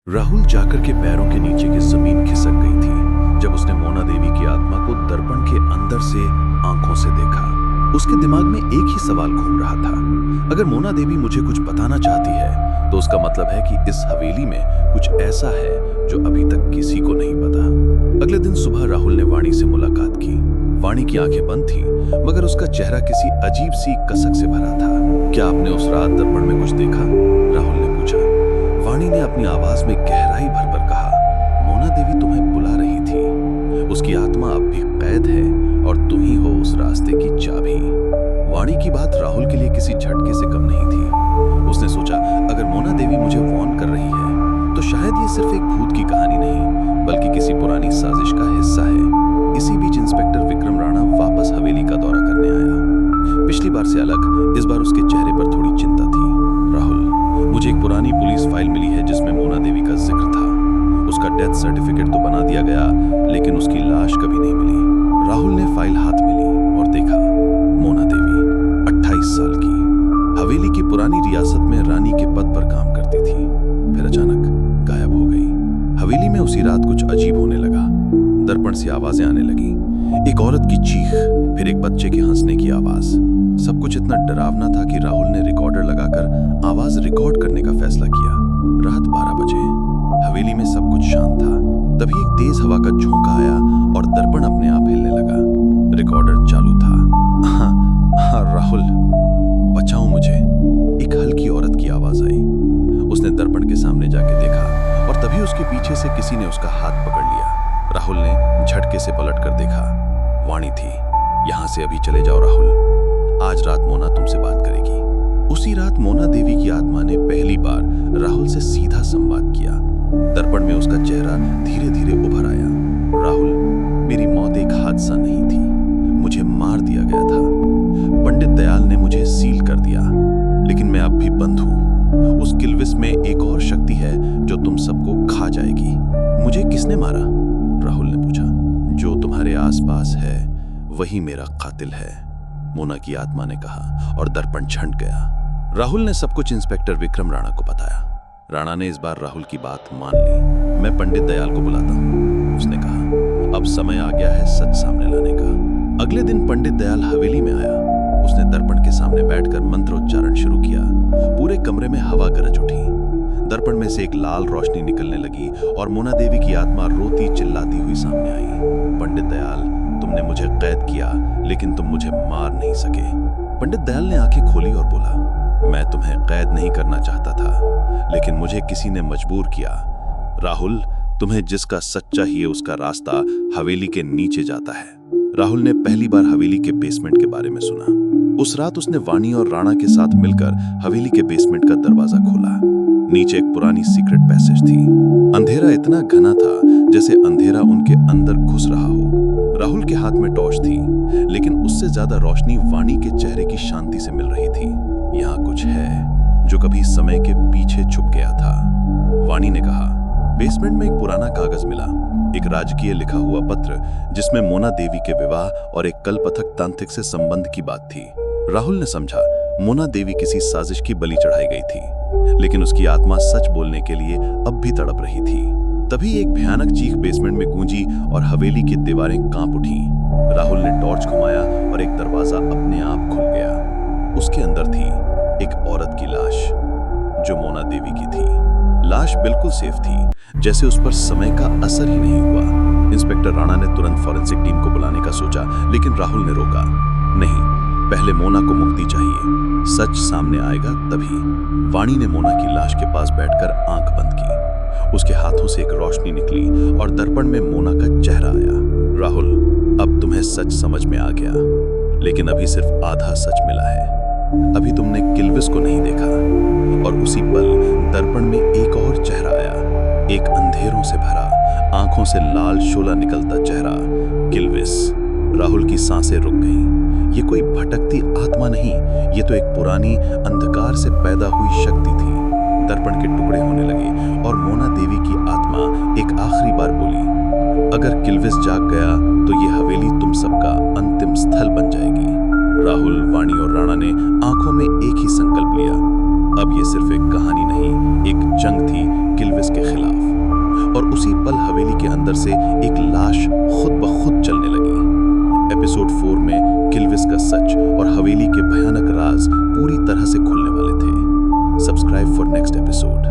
राहुल जाकर के पैरों के नीचे की जमीन खिसक गई थी जब उसने मोना देवी की आत्मा को दर्पण के अंदर से आंखों से देखा। उसके दिमाग में एक ही सवाल घूम रहा था, अगर मोना देवी मुझे कुछ बताना चाहती है तो उसका मतलब है कि इस हवेली में कुछ ऐसा है जो अभी तक किसी को नहीं पता। अगले दिन सुबह राहुल ने वाणी से मुलाकात की। वाणी की आंखें बंद थी मगर उसका चेहरा किसी अजीब सी कसक से भरा था। क्या आपने उस रात दर्पण में कुछ देखा? राहुल ने पूछा। वाणी ने अपनी आवाज में गहराई भरकर कहा, मोना देवी तुम्हें बुला रही थी। उसकी आत्मा अब भी कैद है और तुम ही हो उस रास्ते की चाबी। वाणी की बात राहुल के लिए किसी झटके से कम नहीं थी। उसने सोचा, अगर मोना देवी मुझे वार्न कर रही है तो शायद ये सिर्फ एक भूत की कहानी नहीं बल्कि किसी पुरानी साजिश का हिस्सा है। इसी बीच इंस्पेक्टर विक्रम राणा वापस हवेली का दौरा करने आया। पिछली बार से अलग इस बार उसके चेहरे पर थोड़ी चिंता थी। राहुल, मुझे एक पुरानी पुलिस फाइल मिली है जिसमें मोना देवी का जिक्र था। उसका डेथ सर्टिफिकेट तो बना दिया गया लेकिन उसकी लाश कभी नहीं मिली। राहुल ने फाइल हाथ में ली और देखा, मोना देवी 28 साल की, हवेली की पुरानी रियासत में रानी के पद पर काम करती थी, फिर अचानक गायब हो गई। हवेली में उसी रात कुछ अजीब होने लगा। दर्पण से आवाजें आने लगी, एक औरत की चीख, फिर एक बच्चे के हंसने की आवाज। सब कुछ इतना डरावना था कि राहुल ने रिकॉर्डर लगाकर आवाज रिकॉर्ड करने का फैसला किया। रात 12 बजे, हवेली में सब कुछ शांत था। तभी एक तेज हवा का झोंका आया और दर्पण अपने आप हिलने लगा। रिकॉर्डर चालू था। हाँ, राहुल, बचाओ मुझे, एक हल्की औरत की आवाज आई। उसने दर्पण के सामने जाके देखा और तभी उसके पीछे से किसी ने उसका हाथ पकड़ लिया। राहुल ने झटके से पलट कर देखा, वाणी थी। यहां से अभी चले जाओ राहुल, आज रात मोना तुमसे बात करेगी। उसी रात मोना देवी की आत्मा ने पहली बार राहुल से सीधा संवाद किया। दर्पण में उसका चेहरा धीरे धीरे उभर आया। राहुल, मेरी मौत एक हादसा नहीं थी, मुझे मार दिया गया था। पंडित दयाल ने मुझे सील कर दिया, लेकिन मैं अब भी बंद हूं। उस किल्विस में एक और शक्ति है जो तुम सबको खा जाएगी। मुझे किसने मारा? राहुल ने पूछा। जो तुम्हारे आसपास है वही मेरा कातिल है, मोना की आत्मा ने कहा और दर्पण छंट गया। राहुल ने सब कुछ इंस्पेक्टर विक्रम राणा को बताया। राणा ने इस बार राहुल की बात मान ली। मैं पंडित दयाल को बुलाता हूं, उसने कहा। अब समय आ गया है सच सामने लाने का। अगले दिन पंडित दयाल हवेली में आया। उसने दर्पण के सामने बैठकर मंत्रोच्चारण शुरू किया। पूरे कमरे में हवा गरज उठी। दर्पण में से एक लाल रोशनी निकलने लगी और मोना देवी की आत्मा रोती चिल्लाती हुई सामने आई। पंडित दयाल, तुमने मुझे कैद किया लेकिन तुम मुझे मार नहीं सके। पंडित दयाल ने आंखें खोली और बोला, मैं तुम्हें कैद नहीं करना चाहता था लेकिन मुझे किसी ने मजबूर किया। राहुल, तुम्हें जिसका सच चाहिए उसका रास्ता हवेली के नीचे जाता है। राहुल ने पहली बार हवेली के बेसमेंट के बारे में सुना। उस रात उसने वाणी और राणा के साथ मिलकर हवेली के बेसमेंट का दरवाजा खोला। नीचे एक पुरानी सीक्रेट पैसेज थी। अंधेरा इतना घना था जैसे अंधेरा उनके अंदर घुस रहा हो। राहुल के हाथ में टॉर्च थी लेकिन उससे ज्यादा रोशनी वाणी के चेहरे की शांति से मिल रही थी। यहाँ कुछ है जो कभी समय के पीछे छुप गया था, वाणी ने कहा। बेसमेंट में एक पुराना कागज मिला, एक राजकीय लिखा हुआ पत्र जिसमें मोना देवी के विवाह और एक कल्पथक तांत्रिक से संबंध की बात थी। राहुल ने समझा मोना देवी किसी साजिश की बलि चढ़ाई गई थी, लेकिन उसकी आत्मा सच बोलने के लिए अब भी तड़प रही थी। तभी एक भयानक चीख बेसमेंट में गूंजी और हवेली की दीवारें कांप उठी। राहुल ने टॉर्च घुमाया और एक दरवाजा अपने आप खुल गया। उसके अंदर थी एक औरत की लाश जो मोना देवी की थी। लाश बिल्कुल सेफ थी, जैसे उस पर समय का असर ही नहीं हुआ। इंस्पेक्टर राणा ने तुरंत फॉरेंसिक टीम को बुलाने का सोचा लेकिन राहुल ने रोका। नहीं, पहले मोना को मुक्ति चाहिए, सच सामने आएगा तभी। वाणी ने मोना की लाश के पास बैठकर आंख बंद की। उसके हाथों से एक रोशनी निकली और दर्पण में मोना का चेहरा आया। राहुल, अब तुम्हें सच समझ में आ गया, लेकिन अभी सिर्फ आधा सच मिला है। अभी तुमने किल्विस को नहीं देखा। और उसी पल दर्पण में एक और चेहरा आया, एक अंधेरों से भरा, आंखों से लाल शोला निकलता चेहरा, किल्विस। राहुल की सांसें रुक गईं। ये कोई भटकती आत्मा नहीं, ये तो एक पुरानी अंधकार से पैदा हुई शक्ति थी। दर्पण के टुकड़े होने लगे और मोना देवी की आत्मा एक आखिरी बार बोली, अगर किल्विस जाग गया तो ये हवेली तुम सबका अंतिम स्थल बन जाएगी। राहुल, वाणी और राणा ने आंखों में एक ही संकल्प लिया, अब ये सिर्फ एक कहानी नहीं, एक जंग थी किल्विस के खिलाफ। और उसी पल हवेली के अंदर से एक लाश खुद ब खुद चलने लगी। एपिसोड 4 में किल्विस का सच और हवेली के भयानक राज पूरी तरह से खुलने वाले थे। Subscribe for next episode.